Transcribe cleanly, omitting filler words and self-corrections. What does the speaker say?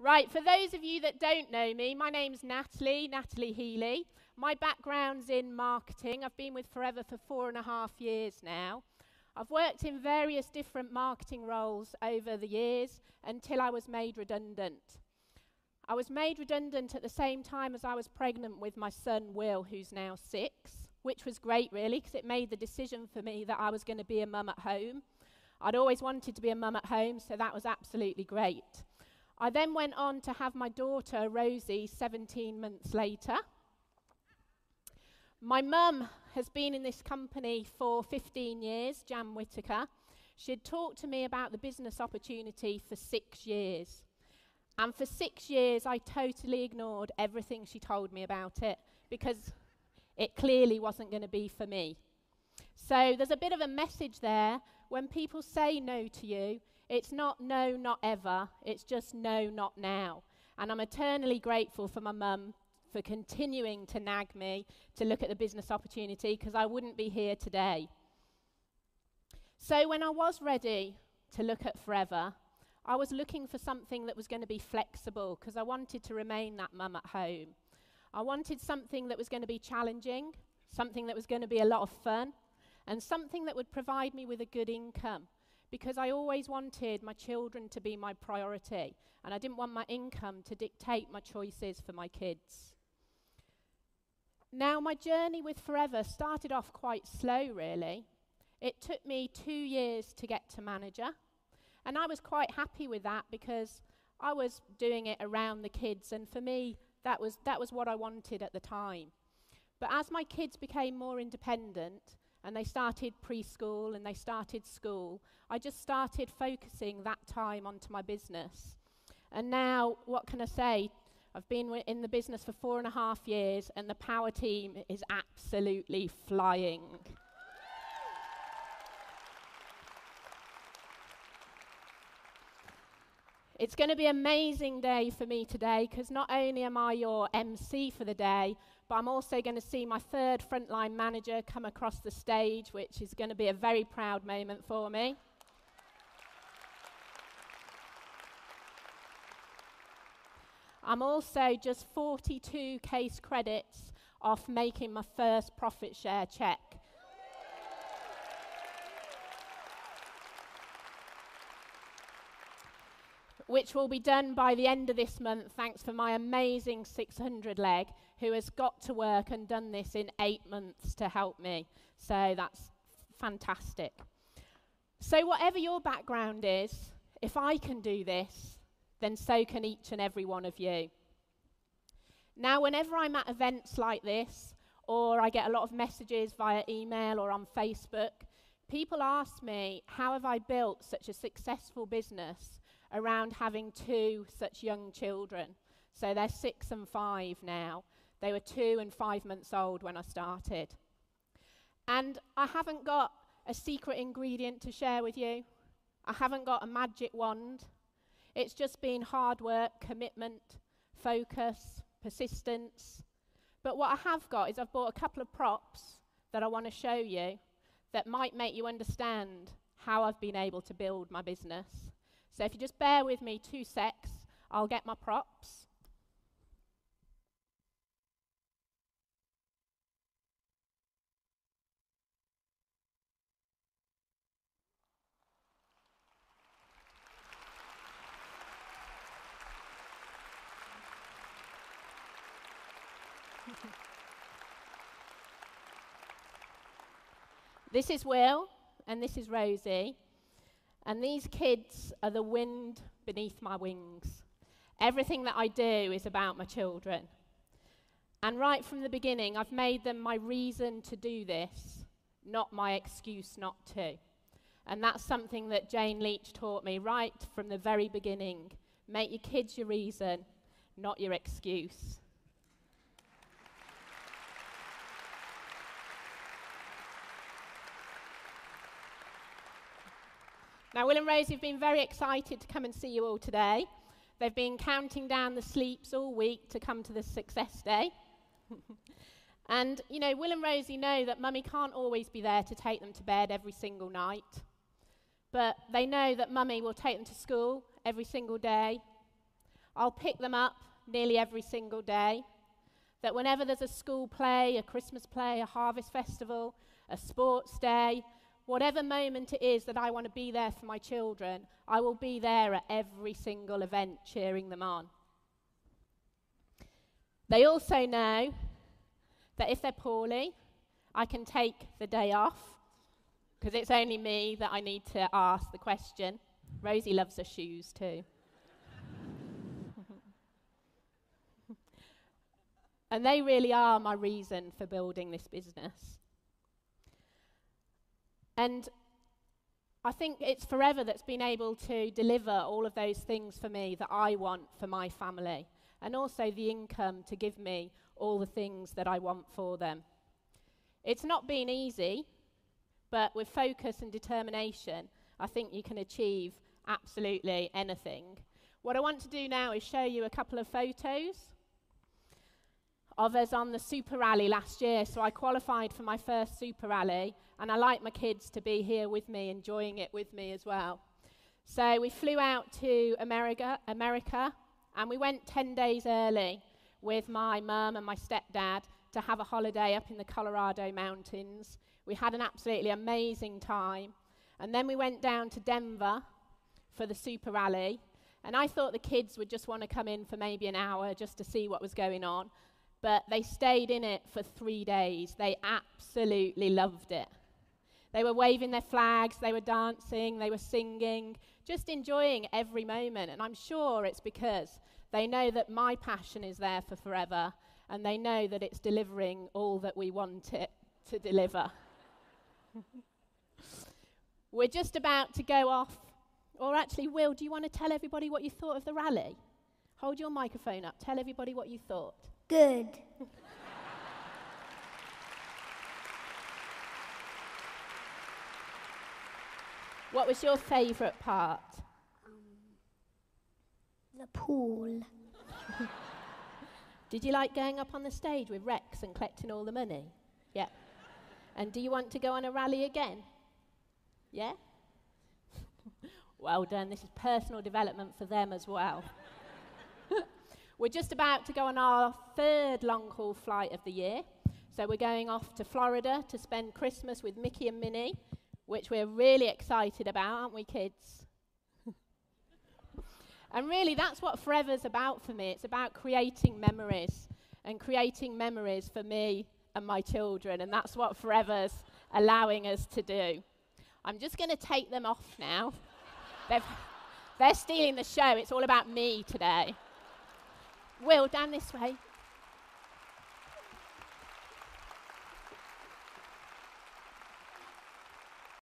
Right, for those of you that don't know me, my name's Natalie Heeley. My background's in marketing. I've been with Forever for 4.5 years now. I've worked in various different marketing roles over the years until I was made redundant. I was made redundant at the same time as I was pregnant with my son Will, who's now 6, which was great really, because it made the decision for me that I was going to be a mum at home. I'd always wanted to be a mum at home, so that was absolutely great. I then went on to have my daughter, Rosie, 17 months later. My mum has been in this company for 15 years, Jan Whittaker. She had talked to me about the business opportunity for 6 years. And for 6 years, I totally ignored everything she told me about it, because it clearly wasn't going to be for me. So there's a bit of a message there. When people say no to you, it's not no, not ever. It's just no, not now. And I'm eternally grateful for my mum for continuing to nag me to look at the business opportunity, because I wouldn't be here today. So when I was ready to look at Forever, I was looking for something that was going to be flexible, because I wanted to remain that mum at home. I wanted something that was going to be challenging, something that was going to be a lot of fun, and something that would provide me with a good income, because I always wanted my children to be my priority, and I didn't want my income to dictate my choices for my kids. Now, my journey with Forever started off quite slow, really. It took me 2 years to get to manager, and I was quite happy with that, because I was doing it around the kids, and for me, that was what I wanted at the time. But as my kids became more independent, and they started preschool and they started school, I just started focusing that time onto my business. And now, what can I say? I've been in the business for 4.5 years, and the power team is absolutely flying. It's going to be an amazing day for me today, because not only am I your MC for the day, but I'm also going to see my third frontline manager come across the stage, which is going to be a very proud moment for me. I'm also just 42 case credits off making my first profit share check. Which will be done by the end of this month, thanks for my amazing 600 leg, who has got to work and done this in 8 months to help me. So that's fantastic. So whatever your background is, if I can do this, then so can each and every one of you. Now, whenever I'm at events like this, or I get a lot of messages via email or on Facebook, people ask me, how have I built such a successful business around having 2 such young children? So they're 6 and 5 now. They were 2 and 5 months old when I started. And I haven't got a secret ingredient to share with you. I haven't got a magic wand. It's just been hard work, commitment, focus, persistence. But what I have got is I've bought a couple of props that I want to show you that might make you understand how I've been able to build my business. So if you just bear with me 2 secs, I'll get my props. This is Will, and this is Rosie. And these kids are the wind beneath my wings. Everything that I do is about my children. And right from the beginning, I've made them my reason to do this, not my excuse not to. And that's something that Jane Leach taught me right from the very beginning. Make your kids your reason, not your excuse. Now, Will and Rosie have been very excited to come and see you all today. They've been counting down the sleeps all week to come to this success day. And, you know, Will and Rosie know that Mummy can't always be there to take them to bed every single night. But they know that Mummy will take them to school every single day. I'll pick them up nearly every single day. That whenever there's a school play, a Christmas play, a harvest festival, a sports day, whatever moment it is that I want to be there for my children, I will be there at every single event cheering them on. They also know that if they're poorly, I can take the day off, because it's only me that I need to ask the question. Rosie loves her shoes too. And they really are my reason for building this business. And I think it's Forever that's been able to deliver all of those things for me that I want for my family, and also the income to give me all the things that I want for them. It's not been easy, but with focus and determination, I think you can achieve absolutely anything. What I want to do now is show you a couple of photos of us on the Super Rally last year. So I qualified for my first Super Rally, and I like my kids to be here with me, enjoying it with me as well. So we flew out to America, and we went 10 days early with my mum and my stepdad to have a holiday up in the Colorado mountains. We had an absolutely amazing time. And then we went down to Denver for the Super Rally, and I thought the kids would just want to come in for maybe an hour just to see what was going on. But they stayed in it for 3 days. They absolutely loved it. They were waving their flags, they were dancing, they were singing, just enjoying every moment. And I'm sure it's because they know that my passion is there for Forever, and they know that it's delivering all that we want it to deliver. We're just about to go off. Or actually, Will, do you want to tell everybody what you thought of the rally? Hold your microphone up. Tell everybody what you thought. Good. What was your favourite part? The pool. Did you like going up on the stage with Rex and collecting all the money? Yeah. And do you want to go on a rally again? Yeah? Well done. This is personal development for them as well. We're just about to go on our third long-haul flight of the year. So we're going off to Florida to spend Christmas with Mickey and Minnie, which we're really excited about, aren't we, kids? And really, that's what Forever's about for me. It's about creating memories, and creating memories for me and my children, and that's what Forever's allowing us to do. I'm just going to take them off now. They're stealing the show. It's all about me today. Will, down this way.